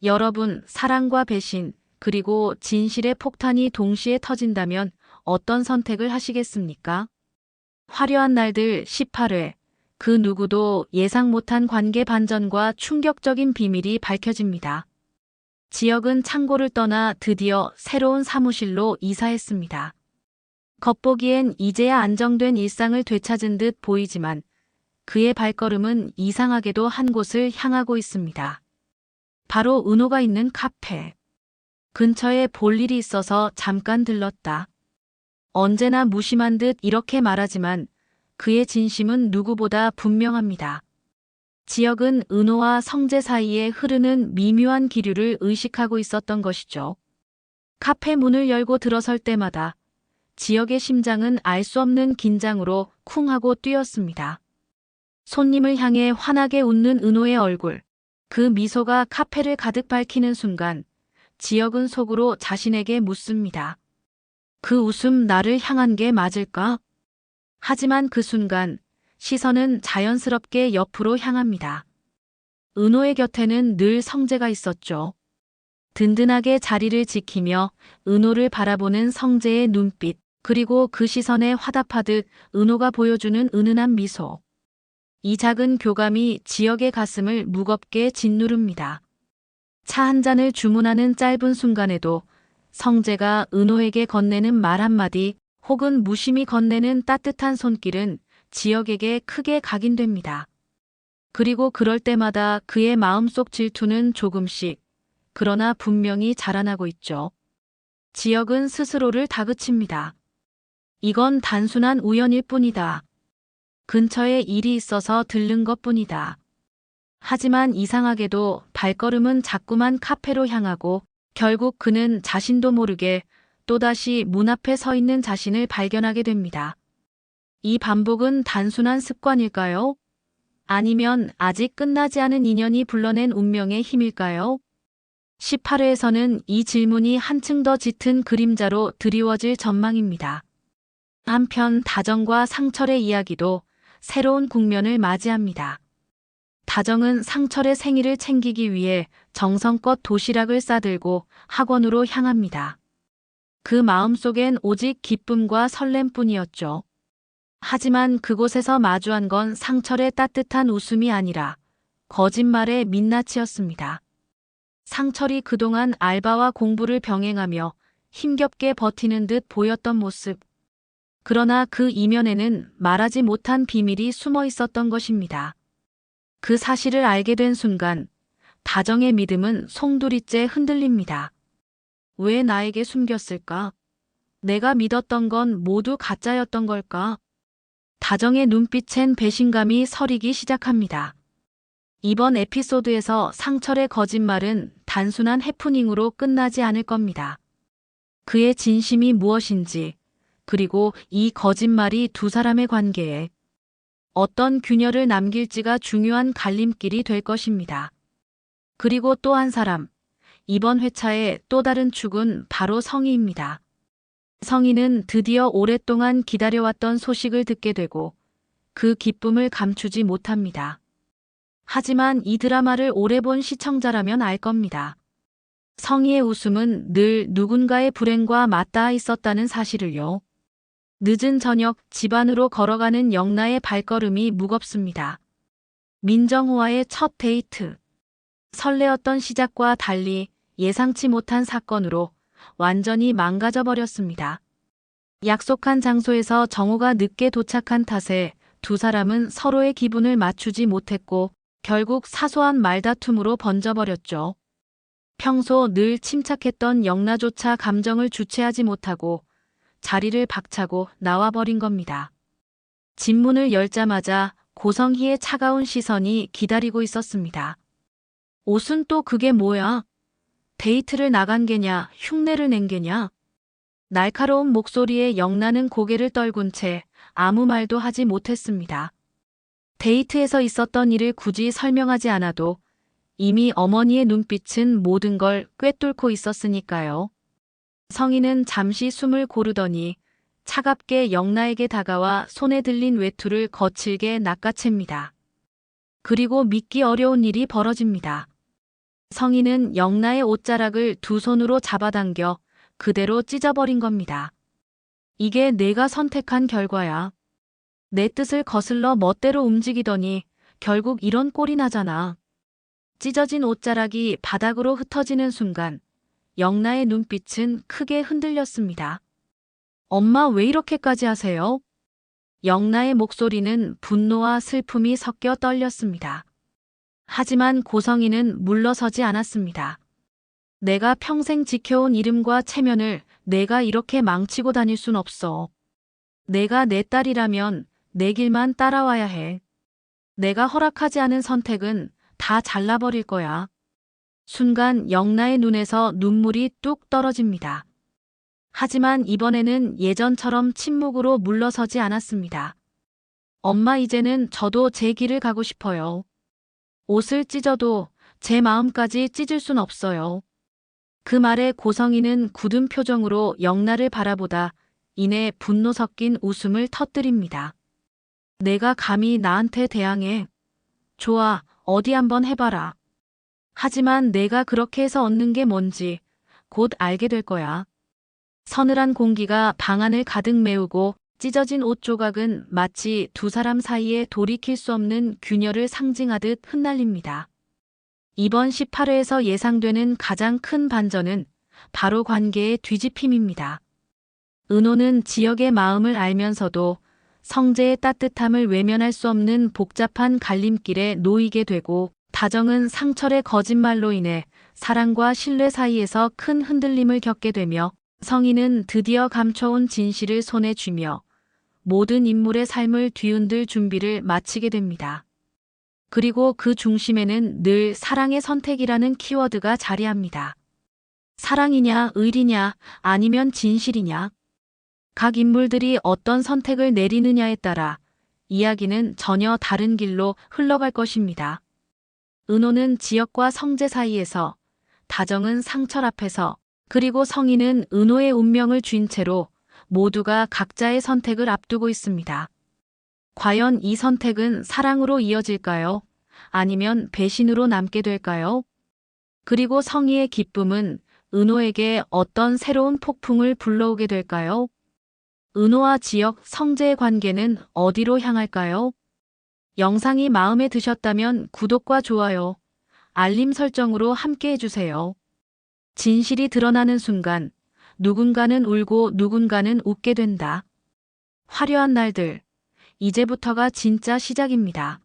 여러분, 사랑과 배신, 그리고 진실의 폭탄이 동시에 터진다면 어떤 선택을 하시겠습니까? 화려한 날들 18회. 그 누구도 예상 못한 관계 반전과 충격적인 비밀이 밝혀집니다. 지역은 창고를 떠나 드디어 새로운 사무실로 이사했습니다. 겉보기엔 이제야 안정된 일상을 되찾은 듯 보이지만 그의 발걸음은 이상하게도 한 곳을 향하고 있습니다. 바로 은호가 있는 카페. 근처에 볼 일이 있어서 잠깐 들렀다. 언제나 무심한 듯 이렇게 말하지만 그의 진심은 누구보다 분명합니다. 지역은 은호와 성재 사이에 흐르는 미묘한 기류를 의식하고 있었던 것이죠. 카페 문을 열고 들어설 때마다 지역의 심장은 알 수 없는 긴장으로 쿵 하고 뛰었습니다. 손님을 향해 환하게 웃는 은호의 얼굴. 그 미소가 카페를 가득 밝히는 순간 지역은 속으로 자신에게 묻습니다. 그 웃음 나를 향한 게 맞을까? 하지만 그 순간 시선은 자연스럽게 옆으로 향합니다. 은호의 곁에는 늘 성재가 있었죠. 든든하게 자리를 지키며 은호를 바라보는 성재의 눈빛, 그리고 그 시선에 화답하듯 은호가 보여주는 은은한 미소. 이 작은 교감이 지역의 가슴을 무겁게 짓누릅니다. 차 한 잔을 주문하는 짧은 순간에도 성재가 은호에게 건네는 말 한마디 혹은 무심히 건네는 따뜻한 손길은 지역에게 크게 각인됩니다. 그리고 그럴 때마다 그의 마음속 질투는 조금씩, 그러나 분명히 자라나고 있죠. 지역은 스스로를 다그칩니다. 이건 단순한 우연일 뿐이다. 근처에 일이 있어서 들른 것뿐이다. 하지만 이상하게도 발걸음은 자꾸만 카페로 향하고 결국 그는 자신도 모르게 또다시 문 앞에 서 있는 자신을 발견하게 됩니다. 이 반복은 단순한 습관일까요? 아니면 아직 끝나지 않은 인연이 불러낸 운명의 힘일까요? 18회에서는 이 질문이 한층 더 짙은 그림자로 드리워질 전망입니다. 한편 다정과 상철의 이야기도 새로운 국면을 맞이합니다. 다정은 상철의 생일을 챙기기 위해 정성껏 도시락을 싸들고 학원으로 향합니다. 그 마음속엔 오직 기쁨과 설렘뿐이었죠. 하지만 그곳에서 마주한 건 상철의 따뜻한 웃음이 아니라 거짓말의 민낯이었습니다. 상철이 그동안 알바와 공부를 병행하며 힘겹게 버티는 듯 보였던 모습. 그러나 그 이면에는 말하지 못한 비밀이 숨어 있었던 것입니다. 그 사실을 알게 된 순간 다정의 믿음은 송두리째 흔들립니다. 왜 나에게 숨겼을까? 내가 믿었던 건 모두 가짜였던 걸까? 다정의 눈빛엔 배신감이 서리기 시작합니다. 이번 에피소드에서 상철의 거짓말은 단순한 해프닝으로 끝나지 않을 겁니다. 그의 진심이 무엇인지, 그리고 이 거짓말이 두 사람의 관계에 어떤 균열을 남길지가 중요한 갈림길이 될 것입니다. 그리고 또 한 사람, 이번 회차의 또 다른 축은 바로 성희입니다. 성희는 드디어 오랫동안 기다려왔던 소식을 듣게 되고 그 기쁨을 감추지 못합니다. 하지만 이 드라마를 오래 본 시청자라면 알 겁니다. 성희의 웃음은 늘 누군가의 불행과 맞닿아 있었다는 사실을요. 늦은 저녁 집 안으로 걸어가는 영나의 발걸음이 무겁습니다. 민정호와의 첫 데이트. 설레었던 시작과 달리 예상치 못한 사건으로 완전히 망가져 버렸습니다. 약속한 장소에서 정호가 늦게 도착한 탓에 두 사람은 서로의 기분을 맞추지 못했고 결국 사소한 말다툼으로 번져버렸죠. 평소 늘 침착했던 영나조차 감정을 주체하지 못하고 자리를 박차고 나와버린 겁니다. 집 문을 열자마자 고성희의 차가운 시선이 기다리고 있었습니다. 옷은 또 그게 뭐야? 데이트를 나간 게냐, 흉내를 낸 게냐? 날카로운 목소리에 영나는 고개를 떨군 채 아무 말도 하지 못했습니다. 데이트에서 있었던 일을 굳이 설명하지 않아도 이미 어머니의 눈빛은 모든 걸 꿰뚫고 있었으니까요. 성희는 잠시 숨을 고르더니 차갑게 영나에게 다가와 손에 들린 외투를 거칠게 낚아챕니다. 그리고 믿기 어려운 일이 벌어집니다. 성인은 영나의 옷자락을 두 손으로 잡아당겨 그대로 찢어버린 겁니다. 이게 내가 선택한 결과야. 내 뜻을 거슬러 멋대로 움직이더니 결국 이런 꼴이 나잖아. 찢어진 옷자락이 바닥으로 흩어지는 순간 영나의 눈빛은 크게 흔들렸습니다. 엄마 왜 이렇게까지 하세요? 영나의 목소리는 분노와 슬픔이 섞여 떨렸습니다. 하지만 고성이는 물러서지 않았습니다. 내가 평생 지켜온 이름과 체면을 내가 이렇게 망치고 다닐 순 없어. 내가 내 딸이라면 내 길만 따라와야 해. 내가 허락하지 않은 선택은 다 잘라버릴 거야. 순간 영나의 눈에서 눈물이 뚝 떨어집니다. 하지만 이번에는 예전처럼 침묵으로 물러서지 않았습니다. 엄마 이제는 저도 제 길을 가고 싶어요. 옷을 찢어도 제 마음까지 찢을 순 없어요. 그 말에 고성이는 굳은 표정으로 영나를 바라보다 이내 분노 섞인 웃음을 터뜨립니다. 내가 감히 나한테 대항해. 좋아, 어디 한번 해봐라. 하지만 내가 그렇게 해서 얻는 게 뭔지 곧 알게 될 거야. 서늘한 공기가 방 안을 가득 메우고 찢어진 옷 조각은 마치 두 사람 사이에 돌이킬 수 없는 균열을 상징하듯 흩날립니다. 이번 18회에서 예상되는 가장 큰 반전은 바로 관계의 뒤집힘입니다. 은호는 지역의 마음을 알면서도 성재의 따뜻함을 외면할 수 없는 복잡한 갈림길에 놓이게 되고, 다정은 상철의 거짓말로 인해 사랑과 신뢰 사이에서 큰 흔들림을 겪게 되며, 성인은 드디어 감춰온 진실을 손에 쥐며 모든 인물의 삶을 뒤흔들 준비를 마치게 됩니다. 그리고 그 중심에는 늘 사랑의 선택이라는 키워드가 자리합니다. 사랑이냐, 의리냐, 아니면 진실이냐. 각 인물들이 어떤 선택을 내리느냐에 따라 이야기는 전혀 다른 길로 흘러갈 것입니다. 은호는 지역과 성재 사이에서, 다정은 상철 앞에서, 그리고 성인은 은호의 운명을 쥔 채로 모두가 각자의 선택을 앞두고 있습니다. 과연 이 선택은 사랑으로 이어질까요? 아니면 배신으로 남게 될까요? 그리고 성희의 기쁨은 은호에게 어떤 새로운 폭풍을 불러오게 될까요? 은호와 지역, 성재의 관계는 어디로 향할까요? 영상이 마음에 드셨다면 구독과 좋아요, 알림 설정으로 함께 해주세요. 진실이 드러나는 순간 누군가는 울고 누군가는 웃게 된다. 화려한 날들, 이제부터가 진짜 시작입니다.